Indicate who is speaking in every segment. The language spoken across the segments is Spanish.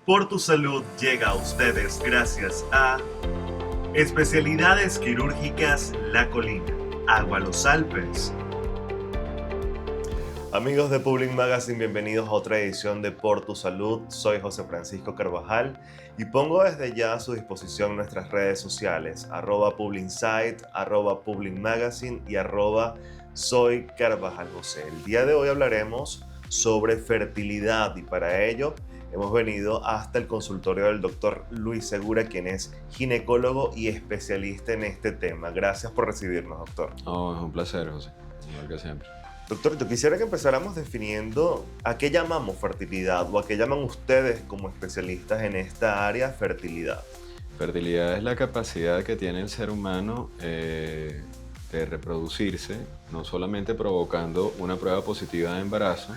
Speaker 1: Por tu salud llega a ustedes gracias a Especialidades Quirúrgicas La Colina, Agua Los Alpes. Amigos de Public Magazine, bienvenidos a otra edición de Por tu Salud. Soy José Francisco Carvajal y pongo desde ya a su disposición nuestras redes sociales, @PublicInsight, @PublicMagazine y @Soy Carvajal José. El día de hoy hablaremos sobre fertilidad y para ello hemos venido hasta el consultorio del doctor Luis Segura, quien es ginecólogo y especialista en este tema. Gracias por recibirnos, doctor.
Speaker 2: Oh, es un placer, José, igual que siempre.
Speaker 1: Doctor, yo quisiera que empezáramos definiendo a qué llamamos fertilidad o a qué llaman ustedes como especialistas en esta área fertilidad.
Speaker 2: Fertilidad es la capacidad que tiene el ser humano de reproducirse, no solamente provocando una prueba positiva de embarazo,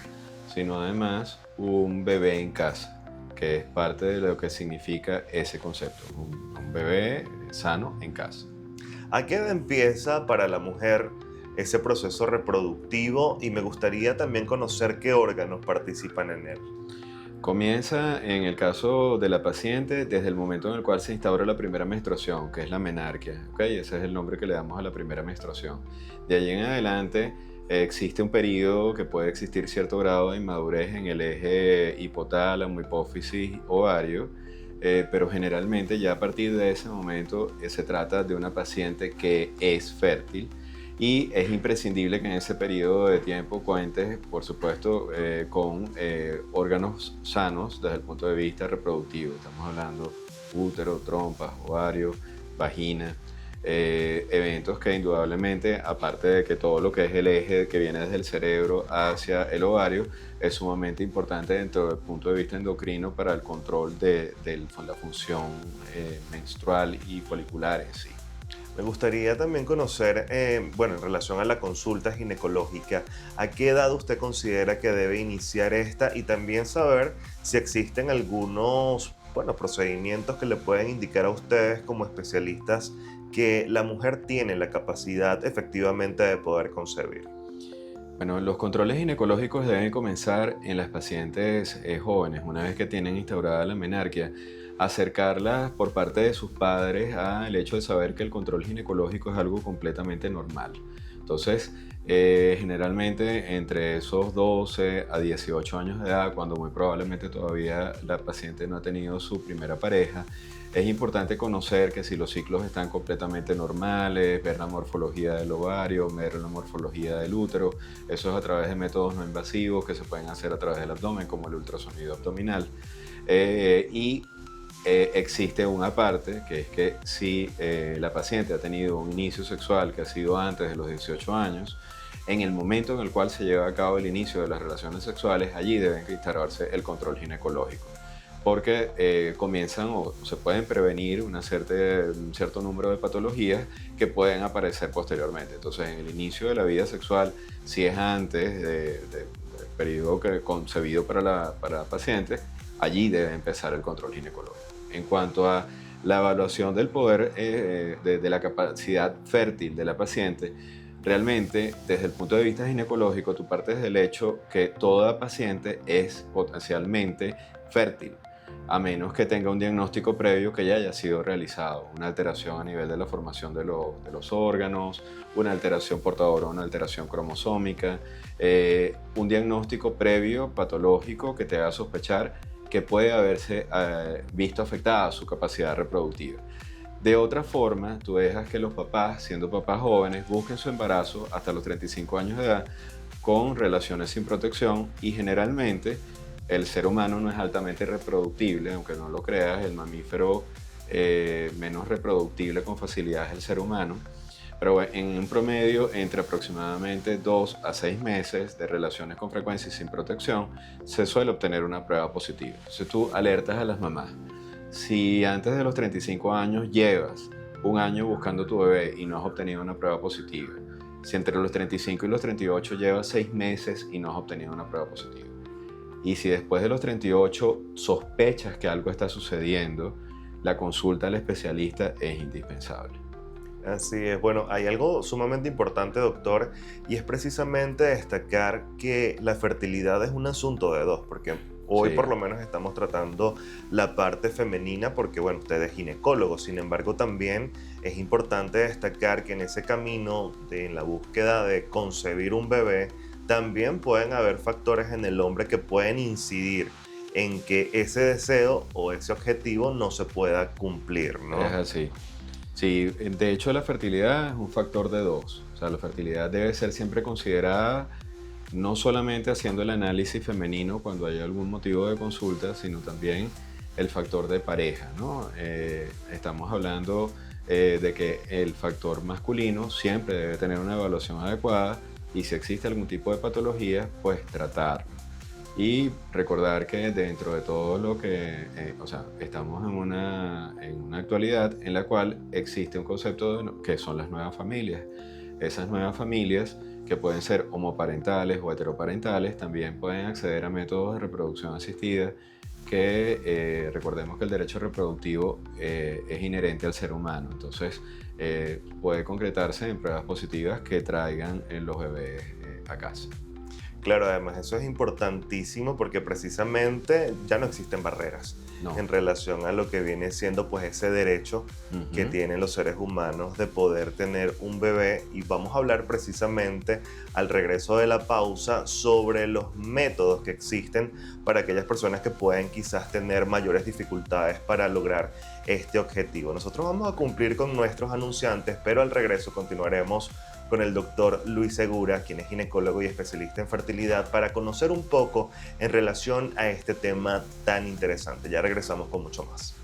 Speaker 2: sino además un bebé en casa, que es parte de lo que significa ese concepto, un bebé sano en casa.
Speaker 1: ¿A qué edad empieza para la mujer ese proceso reproductivo? Y me gustaría también conocer qué órganos participan en él.
Speaker 2: Comienza en el caso de la paciente desde el momento en el cual se instaura la primera menstruación, que es la menarquia, ¿ok? Ese es el nombre que le damos a la primera menstruación. De allí en adelante existe un periodo que puede existir cierto grado de inmadurez en el eje hipotálamo, hipófisis, ovario, pero generalmente ya a partir de ese momento se trata de una paciente que es fértil. Y es imprescindible que en ese periodo de tiempo cuentes, por supuesto, con órganos sanos desde el punto de vista reproductivo. Estamos hablando útero, trompas, ovario, vagina, eventos que indudablemente, aparte de que todo lo que es el eje que viene desde el cerebro hacia el ovario, es sumamente importante dentro del punto de vista endocrino para el control de la función menstrual y folicular en sí.
Speaker 1: Me gustaría también conocer, en relación a la consulta ginecológica, ¿a qué edad usted considera que debe iniciar esta? Y también saber si existen algunos, procedimientos que le pueden indicar a ustedes como especialistas que la mujer tiene la capacidad efectivamente de poder concebir.
Speaker 2: Bueno, los controles ginecológicos deben comenzar en las pacientes jóvenes, una vez que tienen instaurada la menarquia, acercarlas por parte de sus padres al hecho de saber que el control ginecológico es algo completamente normal. Entonces, generalmente entre esos 12 a 18 años de edad, cuando muy probablemente todavía la paciente no ha tenido su primera pareja, es importante conocer que si los ciclos están completamente normales, ver la morfología del ovario, ver la morfología del útero. Eso es a través de métodos no invasivos que se pueden hacer a través del abdomen, como el ultrasonido abdominal. Existe una parte que es que si la paciente ha tenido un inicio sexual que ha sido antes de los 18 años, en el momento en el cual se lleva a cabo el inicio de las relaciones sexuales, allí deben instaurarse el control ginecológico, porque comienzan o se pueden prevenir un cierto número de patologías que pueden aparecer posteriormente. Entonces, en el inicio de la vida sexual, si es antes del periodo concebido para la paciente, allí debe empezar el control ginecológico. En cuanto a la evaluación del poder de la capacidad fértil de la paciente, realmente desde el punto de vista ginecológico tú partes del hecho que toda paciente es potencialmente fértil, a menos que tenga un diagnóstico previo que ya haya sido realizado, una alteración a nivel de la formación de los órganos, una alteración portadora, una alteración cromosómica, un diagnóstico previo patológico que te haga sospechar que puede haberse visto afectada su capacidad reproductiva. De otra forma, tú dejas que los papás, siendo papás jóvenes, busquen su embarazo hasta los 35 años de edad con relaciones sin protección y generalmente el ser humano no es altamente reproductible, aunque no lo creas, el mamífero menos reproductible con facilidad es el ser humano. Pero en un promedio, entre aproximadamente 2 a 6 meses de relaciones con frecuencia y sin protección, se suele obtener una prueba positiva. Entonces tú alertas a las mamás. Si antes de los 35 años llevas un año buscando tu bebé y no has obtenido una prueba positiva, si entre los 35 y los 38 llevas 6 meses y no has obtenido una prueba positiva, y si después de los 38 sospechas que algo está sucediendo, la consulta al especialista es indispensable.
Speaker 1: Así es. Bueno, hay algo sumamente importante, doctor, y es precisamente destacar que la fertilidad es un asunto de dos, porque Hoy
Speaker 2: Sí,
Speaker 1: por lo menos estamos tratando la parte femenina porque, bueno, usted es ginecólogo. Sin embargo, también es importante destacar que en ese camino de en la búsqueda de concebir un bebé, también pueden haber factores en el hombre que pueden incidir en que ese deseo o ese objetivo no se pueda cumplir,
Speaker 2: es
Speaker 1: ¿no?
Speaker 2: así. Sí, de hecho la fertilidad es un factor de dos. O sea, la fertilidad debe ser siempre considerada no solamente haciendo el análisis femenino cuando hay algún motivo de consulta, sino también el factor de pareja, ¿no? Estamos hablando de que el factor masculino siempre debe tener una evaluación adecuada y si existe algún tipo de patología, pues tratarlo. Y recordar que dentro de todo lo que, o sea, estamos en una actualidad en la cual existe un concepto que son las nuevas familias. Esas nuevas familias que pueden ser homoparentales o heteroparentales también pueden acceder a métodos de reproducción asistida que recordemos que el derecho reproductivo es inherente al ser humano. Entonces puede concretarse en pruebas positivas que traigan los bebés a casa.
Speaker 1: Claro, además eso es importantísimo porque precisamente ya no existen barreras
Speaker 2: No.
Speaker 1: en relación a lo que viene siendo pues ese derecho que
Speaker 2: Ujú.
Speaker 1: tienen los seres humanos de poder tener un bebé, y vamos a hablar precisamente al regreso de la pausa sobre los métodos que existen para aquellas personas que pueden quizás tener mayores dificultades para lograr este objetivo. Nosotros vamos a cumplir con nuestros anunciantes, pero al regreso continuaremos con el doctor Luis Segura, quien es ginecólogo y especialista en fertilidad, para conocer un poco en relación a este tema tan interesante. Ya regresamos con mucho más.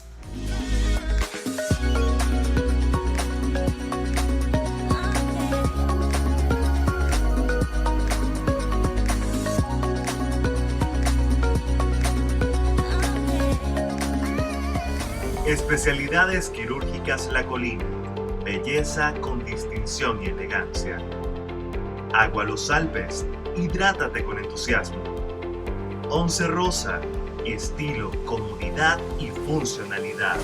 Speaker 1: Especialidades quirúrgicas La Colina. Belleza con distinción y elegancia. Agua Los Alpes. Hidrátate con entusiasmo. Once Rosa. Estilo, comodidad y funcionalidad.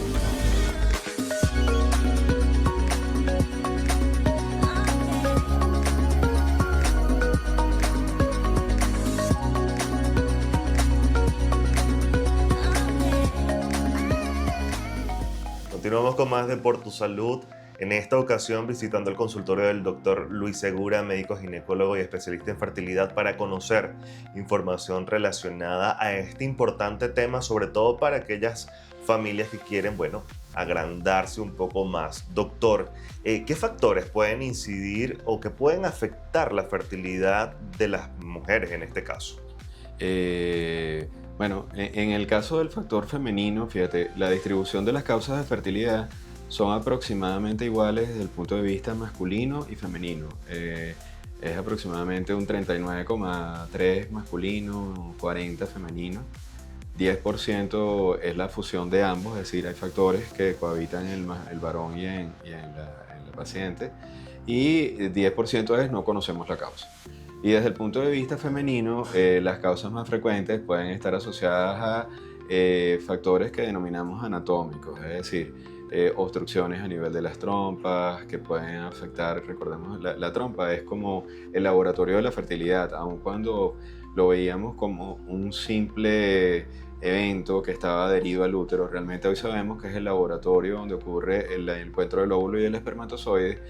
Speaker 1: Continuamos con más de Por Tu Salud. En esta ocasión visitando el consultorio del doctor Luis Segura, médico ginecólogo y especialista en fertilidad, para conocer información relacionada a este importante tema, sobre todo para aquellas familias que quieren, bueno, agrandarse un poco más. Doctor, ¿qué factores pueden incidir o que pueden afectar la fertilidad de las mujeres en este caso?
Speaker 2: Eh, bueno, en el caso del factor femenino, fíjate, la distribución de las causas de fertilidad son aproximadamente iguales desde el punto de vista masculino y femenino. Es aproximadamente un 39,3 masculino, 40 femenino. 10% es la fusión de ambos, es decir, hay factores que cohabitan en el varón y en la paciente. Y 10% es no conocemos la causa. Y desde el punto de vista femenino, las causas más frecuentes pueden estar asociadas a factores que denominamos anatómicos, es decir, obstrucciones a nivel de las trompas que pueden afectar, recordemos, la trompa es como el laboratorio de la fertilidad, aun cuando lo veíamos como un simple evento que estaba adherido al útero, realmente hoy sabemos que es el laboratorio donde ocurre el encuentro del óvulo y el espermatozoide,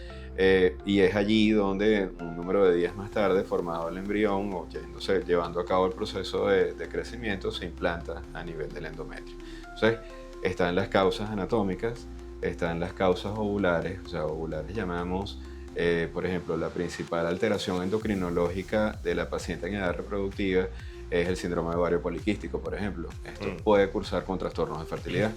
Speaker 2: y es allí donde un número de días más tarde, formado el embrión o llevando a cabo el proceso de crecimiento, se implanta a nivel del endometrio. Entonces, están las causas anatómicas, están las causas ovulares, o sea, ovulares llamamos, por ejemplo, la principal alteración endocrinológica de la paciente en edad reproductiva es el síndrome de ovario poliquístico, por ejemplo. Esto
Speaker 1: Mm.
Speaker 2: puede cursar con trastornos de fertilidad.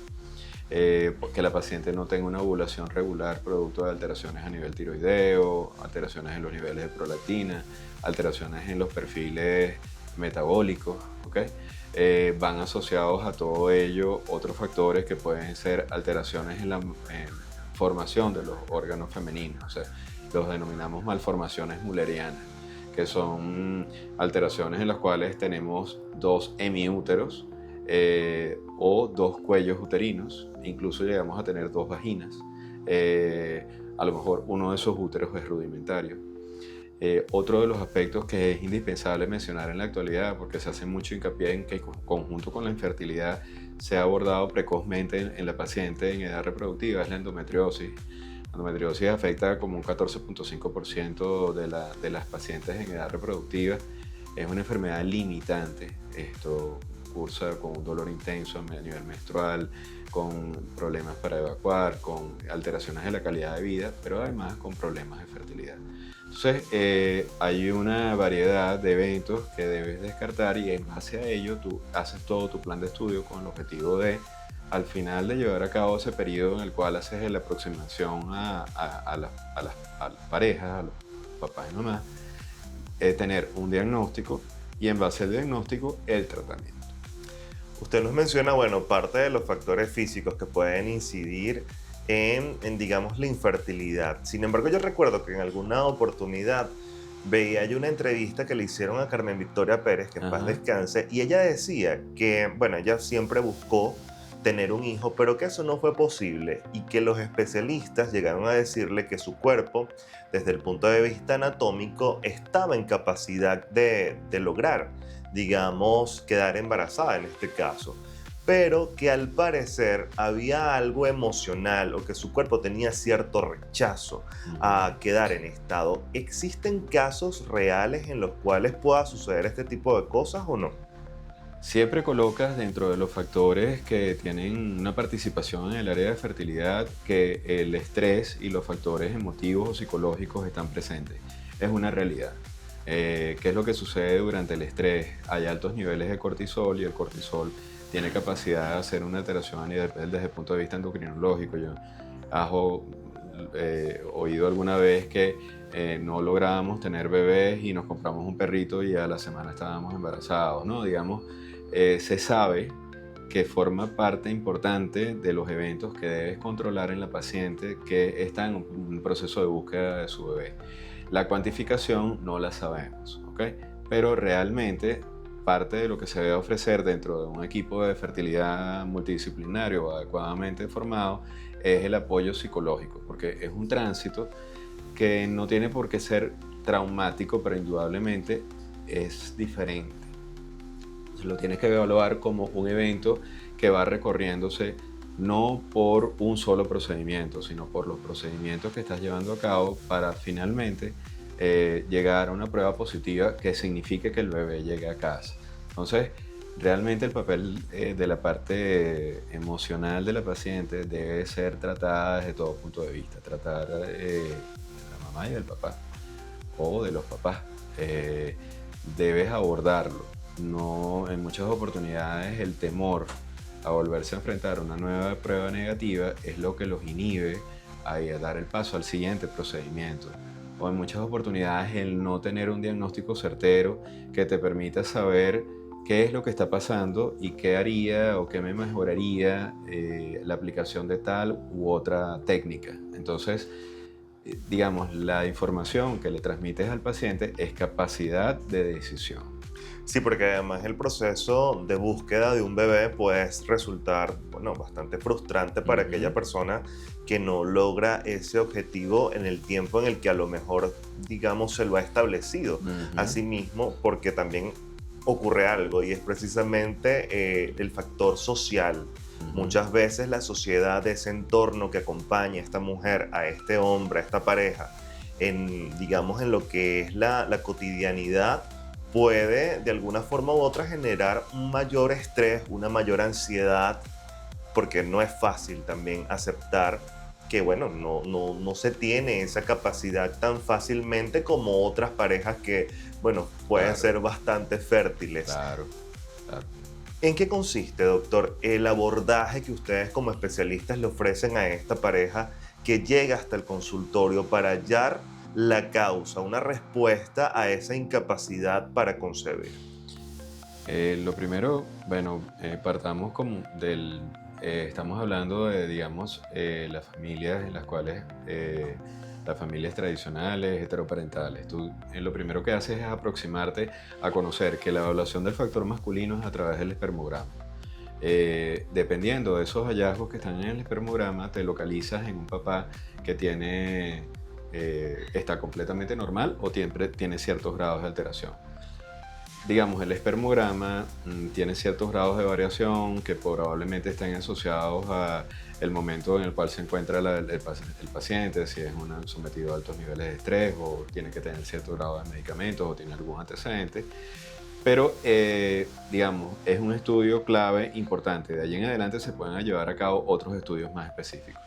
Speaker 2: Que la paciente no tenga una ovulación regular producto de alteraciones a nivel tiroideo, alteraciones en los niveles de prolactina, alteraciones en los perfiles metabólicos, ¿ok? Van asociados a todo ello otros factores que pueden ser alteraciones en la formación de los órganos femeninos, o sea, los denominamos malformaciones mullerianas, que son alteraciones en las cuales tenemos dos hemiúteros, o dos cuellos uterinos, incluso llegamos a tener dos vaginas. A lo mejor uno de esos úteros es rudimentario. Otro de los aspectos que es indispensable mencionar en la actualidad, porque se hace mucho hincapié en que conjunto con la infertilidad se ha abordado precozmente en la paciente en edad reproductiva, es la endometriosis. La endometriosis afecta como un 14.5% de las pacientes en edad reproductiva. Es una enfermedad limitante. Esto cursa con un dolor intenso a nivel menstrual, con problemas para evacuar, con alteraciones de la calidad de vida, pero además con problemas de fertilidad. Entonces, hay una variedad de eventos que debes descartar y en base a ello tú haces todo tu plan de estudio con el objetivo de, al final de llevar a cabo ese periodo en el cual haces la aproximación a las parejas, a los papás y mamás, tener un diagnóstico y en base al diagnóstico el tratamiento.
Speaker 1: Usted nos menciona, bueno, parte de los factores físicos que pueden incidir digamos, la infertilidad. Sin embargo, yo recuerdo que en alguna oportunidad veía yo una entrevista que le hicieron a Carmen Victoria Pérez, que en paz
Speaker 2: Ajá.
Speaker 1: descanse, y ella decía que, bueno, ella siempre buscó tener un hijo, pero que eso no fue posible y que los especialistas llegaron a decirle que su cuerpo, desde el punto de vista anatómico, estaba en capacidad de lograr, digamos, quedar embarazada en este caso, pero que al parecer había algo emocional o que su cuerpo tenía cierto rechazo a quedar en estado. ¿Existen casos reales en los cuales pueda suceder este tipo de cosas o no?
Speaker 2: Siempre colocas dentro de los factores que tienen una participación en el área de fertilidad que el estrés y los factores emotivos o psicológicos están presentes. Es una realidad. ¿Qué es lo que sucede durante el estrés? Hay altos niveles de cortisol y el cortisol tiene capacidad de hacer una alteración a nivel desde el punto de vista endocrinológico. Yo oído alguna vez que no lográbamos tener bebés y nos compramos un perrito y a la semana estábamos embarazados, ¿no? Digamos, se sabe que forma parte importante de los eventos que debes controlar en la paciente que está en un proceso de búsqueda de su bebé. La cuantificación no la sabemos, ¿ok? Pero realmente parte de lo que se debe ofrecer dentro de un equipo de fertilidad multidisciplinario adecuadamente formado es el apoyo psicológico, porque es un tránsito que no tiene por qué ser traumático, pero indudablemente es diferente. Lo tienes que evaluar como un evento que va recorriéndose no por un solo procedimiento, sino por los procedimientos que estás llevando a cabo para finalmente llegar a una prueba positiva que signifique que el bebé llegue a casa. Entonces, realmente el papel de la parte emocional de la paciente debe ser tratada desde todo punto de vista. Tratar de la mamá y del papá, o de los papás. Debes abordarlo. No, en muchas oportunidades el temor a volverse a enfrentar a una nueva prueba negativa es lo que los inhibe a dar el paso al siguiente procedimiento. O en muchas oportunidades el no tener un diagnóstico certero que te permita saber qué es lo que está pasando y qué haría o qué me mejoraría la aplicación de tal u otra técnica. Entonces, digamos, la información que le transmites al paciente es capacidad de decisión.
Speaker 1: Sí, porque además el proceso de búsqueda de un bebé puede resultar, bueno, bastante frustrante para aquella persona que no logra ese objetivo en el tiempo en el que a lo mejor, digamos, se lo ha establecido a sí mismo, porque también ocurre algo y es precisamente el factor social. Muchas veces la sociedad, de ese entorno que acompaña a esta mujer, a este hombre, a esta pareja, digamos, en lo que es la cotidianidad, puede de alguna forma u otra generar un mayor estrés, una mayor ansiedad, porque no es fácil también aceptar que, bueno, no se tiene esa capacidad tan fácilmente como otras parejas que, bueno, pueden
Speaker 2: Claro,
Speaker 1: ser bastante fértiles.
Speaker 2: claro, claro.
Speaker 1: ¿En qué consiste, doctor, el abordaje que ustedes como especialistas le ofrecen a esta pareja que llega hasta el consultorio para hallar la causa, una respuesta a esa incapacidad para concebir?
Speaker 2: Lo primero, bueno, partamos estamos hablando de, digamos, las familias en las cuales, las familias tradicionales, heteroparentales. Tú lo primero que haces es aproximarte a conocer que la evaluación del factor masculino es a través del espermograma. Dependiendo de esos hallazgos que están en el espermograma, te localizas en un papá que tiene está completamente normal o tiene ciertos grados de alteración. Digamos, el espermograma tiene ciertos grados de variación que probablemente estén asociados a el momento en el cual se encuentra el paciente, si es sometido a altos niveles de estrés o tiene que tener cierto grado de medicamentos o tiene algún antecedente. Pero, digamos, es un estudio clave importante. De allí en adelante se pueden llevar a cabo otros estudios más específicos.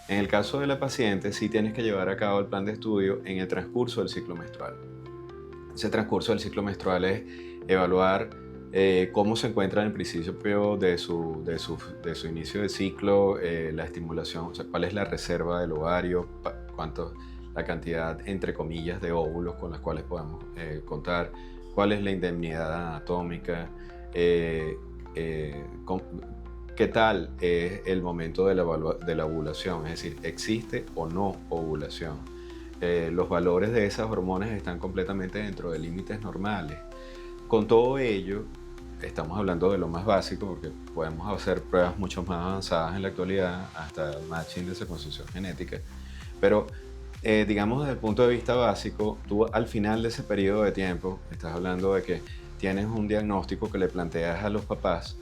Speaker 2: En el caso de la paciente, sí tienes que llevar a cabo el plan de estudio en el transcurso del ciclo menstrual. Ese transcurso del ciclo menstrual es evaluar cómo se encuentra en el principio de su inicio de ciclo, la estimulación, o sea, cuál es la reserva del ovario, la cantidad, entre comillas, de óvulos con las cuales podemos contar, cuál es la indemnidad anatómica, qué tal es el momento de la ovulación, es decir, ¿existe o no ovulación? Los valores de esas hormonas están completamente dentro de límites normales. Con todo ello, estamos hablando de lo más básico porque podemos hacer pruebas mucho más avanzadas en la actualidad, hasta el matching de secuenciación genética, pero digamos desde el punto de vista básico, tú al final de ese periodo de tiempo estás hablando de que tienes un diagnóstico que le planteas a los papás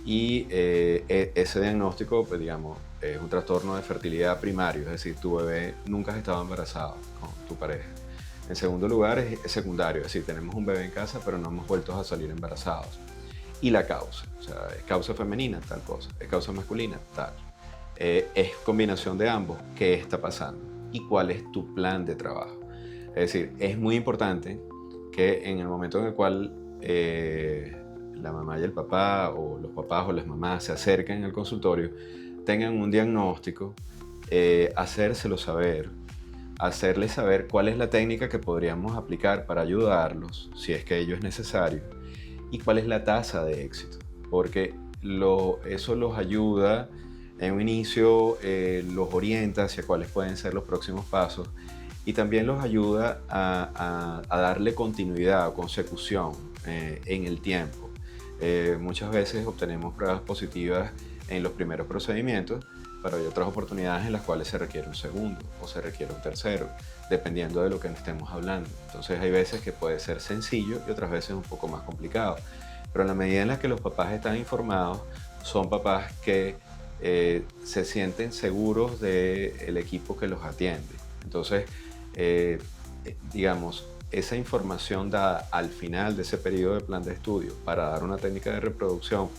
Speaker 2: y ese diagnóstico, pues digamos, es un trastorno de fertilidad primario, es decir, tu bebé nunca has estado embarazado con tu pareja. En segundo lugar, es secundario, es decir, tenemos un bebé en casa, pero no hemos vuelto a salir embarazados. Y la causa, o sea, es causa femenina, tal cosa, es causa masculina, tal. Es combinación de ambos, ¿qué está pasando? ¿Y cuál es tu plan de trabajo? Es decir, es muy importante que en el momento en el cual la mamá y el papá, o los papás o las mamás se acerquen al consultorio, tengan un diagnóstico, hacérselo saber, hacerles saber cuál es la técnica que podríamos aplicar para ayudarlos, si es que ello es necesario, y cuál es la tasa de éxito, porque eso los ayuda en un inicio, los orienta hacia cuáles pueden ser los próximos pasos y también los ayuda a darle continuidad o consecución en el tiempo. Muchas veces obtenemos pruebas positivas en los primeros procedimientos, pero hay otras oportunidades en las cuales se requiere un segundo o se requiere un tercero, dependiendo de lo que estemos hablando. Entonces hay veces que puede ser sencillo y otras veces un poco más complicado. Pero en la medida en la que los papás están informados, son papás que se sienten seguros del equipo que los atiende. Entonces, digamos, esa información dada al final de ese periodo de plan de estudio para dar una técnica de reproducción,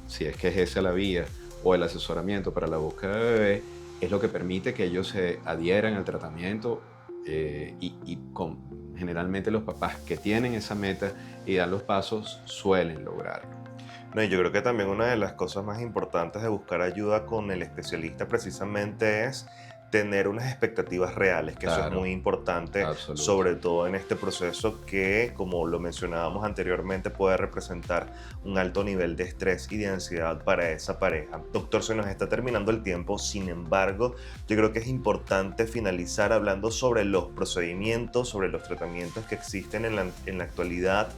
Speaker 2: si es que es esa la vía, o el asesoramiento para la búsqueda de bebé, es lo que permite que ellos se adhieran al tratamiento generalmente los papás que tienen esa meta y dan los pasos suelen lograrlo.
Speaker 1: No, y yo creo que también una de las cosas más importantes de buscar ayuda con el especialista precisamente es tener unas expectativas reales, que eso es muy importante, sobre todo en este proceso que, como lo mencionábamos anteriormente, puede representar un alto nivel de estrés y de ansiedad para esa pareja. Doctor, se nos está terminando el tiempo, sin embargo, yo creo que es importante finalizar hablando sobre los procedimientos, sobre los tratamientos que existen en la actualidad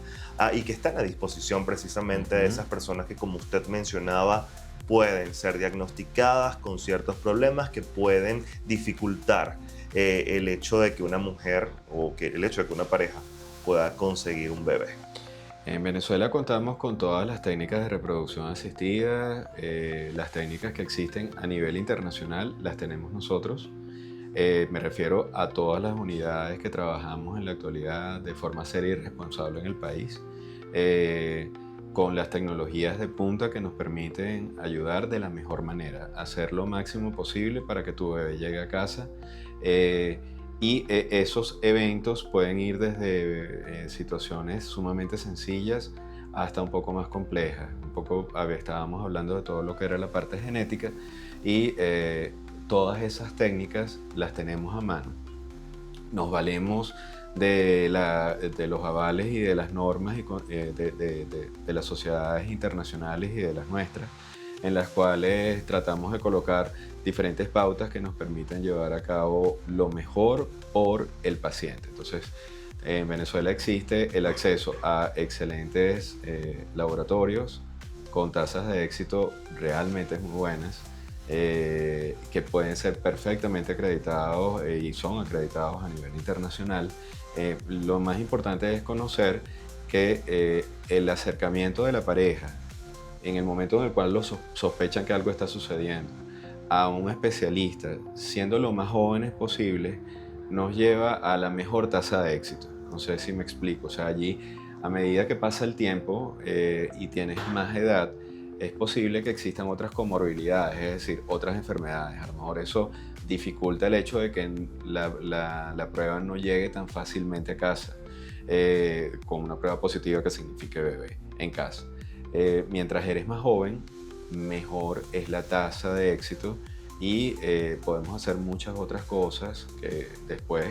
Speaker 1: y que están a disposición precisamente de esas personas que, como usted mencionaba, pueden ser diagnosticadas con ciertos problemas que pueden dificultar el hecho de que una mujer o el hecho de que una pareja pueda conseguir un bebé.
Speaker 2: En Venezuela contamos con todas las técnicas de reproducción asistida, las técnicas que existen a nivel internacional las tenemos nosotros. Me refiero a todas las unidades que trabajamos en la actualidad de forma seria y responsable en el país. Con las tecnologías de punta que nos permiten ayudar de la mejor manera, hacer lo máximo posible para que tu bebé llegue a casa. Esos eventos pueden ir desde situaciones sumamente sencillas hasta un poco más complejas. Estábamos hablando de todo lo que era la parte genética y todas esas técnicas las tenemos a mano. Nos valemos de los avales y de las normas de las sociedades internacionales y de las nuestras, en las cuales tratamos de colocar diferentes pautas que nos permiten llevar a cabo lo mejor por el paciente. Entonces, en Venezuela existe el acceso a excelentes laboratorios con tasas de éxito realmente muy buenas. que pueden ser perfectamente acreditados y son acreditados a nivel internacional. Lo más importante es conocer que el acercamiento de la pareja, en el momento en el cual sospechan que algo está sucediendo, a un especialista, siendo lo más jóvenes posible, nos lleva a la mejor tasa de éxito. No sé si me explico. O sea, allí, a medida que pasa el tiempo y tienes más edad, es posible que existan otras comorbilidades, es decir, otras enfermedades. A lo mejor eso dificulta el hecho de que la prueba no llegue tan fácilmente a casa, con una prueba positiva que signifique bebé en casa. Mientras eres más joven, mejor es la tasa de éxito y podemos hacer muchas otras cosas que después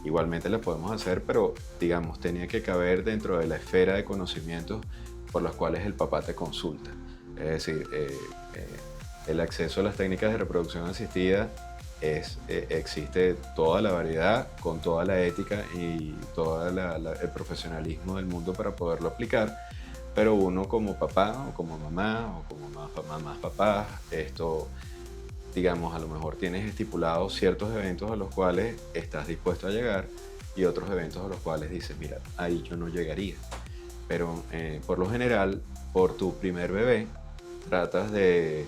Speaker 2: igualmente las podemos hacer, pero digamos, tenía que caber dentro de la esfera de conocimientos por los cuales el papá te consulta. Es decir, el acceso a las técnicas de reproducción asistida existe toda la variedad, con toda la ética y todo el profesionalismo del mundo para poderlo aplicar, pero uno como papá o como mamá o como mamás, papás, digamos, a lo mejor tienes estipulados ciertos eventos a los cuales estás dispuesto a llegar y otros eventos a los cuales dices, mira, ahí yo no llegaría. Pero por lo general, por tu primer bebé, tratas de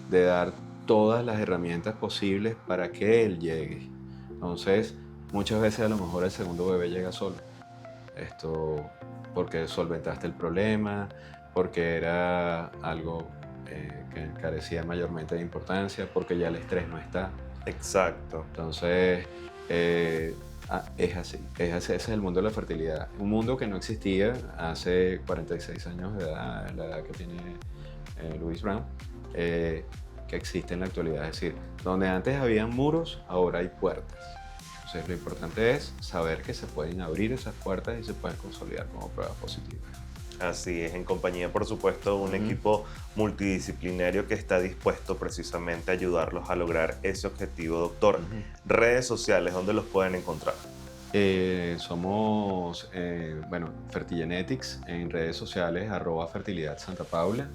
Speaker 2: dar todas las herramientas posibles para que él llegue. Entonces, muchas veces a lo mejor el segundo bebé llega solo. Porque solventaste el problema, porque era algo que carecía mayormente de importancia, porque ya el estrés no está.
Speaker 1: Exacto.
Speaker 2: Entonces, es así, ese es el mundo de la fertilidad. Un mundo que no existía hace 46 años de edad, la edad que tiene Louise Brown, que existe en la actualidad. Es decir, donde antes habían muros, ahora hay puertas. Entonces, lo importante es saber que se pueden abrir esas puertas y se pueden consolidar como pruebas positivas.
Speaker 1: Así es, en compañía, por supuesto, de un equipo multidisciplinario que está dispuesto precisamente a ayudarlos a lograr ese objetivo. Doctor, redes sociales, ¿dónde los pueden encontrar?
Speaker 2: Somos, Fertigenetics en redes sociales, @fertilidad Santa Paula.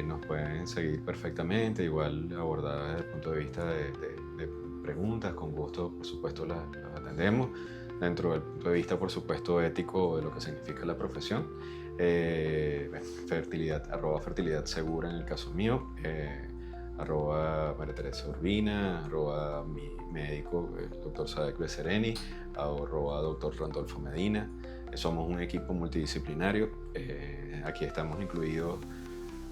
Speaker 2: Nos pueden seguir perfectamente, igual abordar desde el punto de vista de preguntas, con gusto, por supuesto, las atendemos. Dentro del punto de vista, por supuesto, ético de lo que significa la profesión. Fertilidad, @fertilidad segura en el caso mío, @María Teresa Urbina, mi médico, el doctor Sadek Becereni, @doctor Randolfo Medina. Somos un equipo multidisciplinario. Aquí estamos incluidos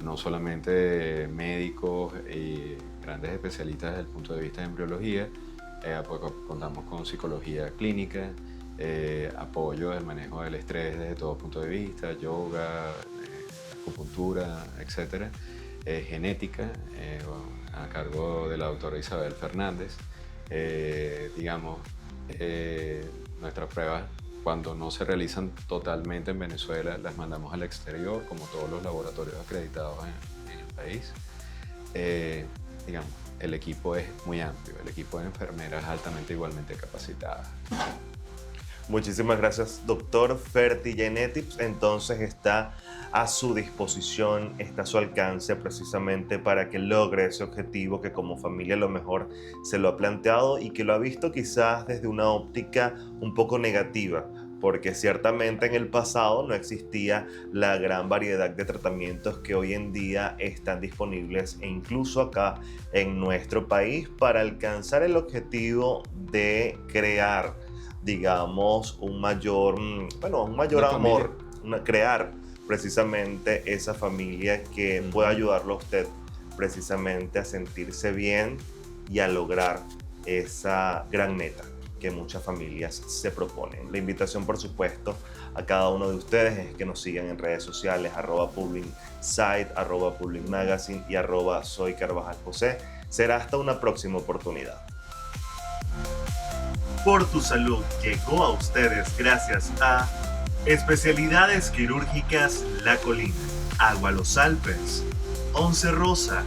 Speaker 2: no solamente médicos y grandes especialistas desde el punto de vista de embriología, contamos con psicología clínica, apoyo del manejo del estrés desde todo punto de vista, yoga, acupuntura, etc. Genética, a cargo de la doctora Isabel Fernández. Nuestras pruebas, cuando no se realizan totalmente en Venezuela, las mandamos al exterior, como todos los laboratorios acreditados en el país. El equipo es muy amplio, el equipo de enfermeras altamente igualmente capacitadas.
Speaker 1: Muchísimas gracias, doctor. Fertigenetics entonces está a su disposición, está a su alcance precisamente para que logre ese objetivo que como familia a lo mejor se lo ha planteado y que lo ha visto quizás desde una óptica un poco negativa, porque ciertamente en el pasado no existía la gran variedad de tratamientos que hoy en día están disponibles e incluso acá en nuestro país para alcanzar el objetivo de crear, digamos, un mayor amor, crear precisamente esa familia que pueda ayudarlo a usted precisamente a sentirse bien y a lograr esa gran meta que muchas familias se proponen. La invitación, por supuesto, a cada uno de ustedes es que nos sigan en redes sociales, @publicsite, @publicmagazine y @soycarvajalJosé. Será hasta una próxima oportunidad. Por tu salud llegó a ustedes gracias a Especialidades Quirúrgicas La Colina, Agua Los Alpes, Once Rosa,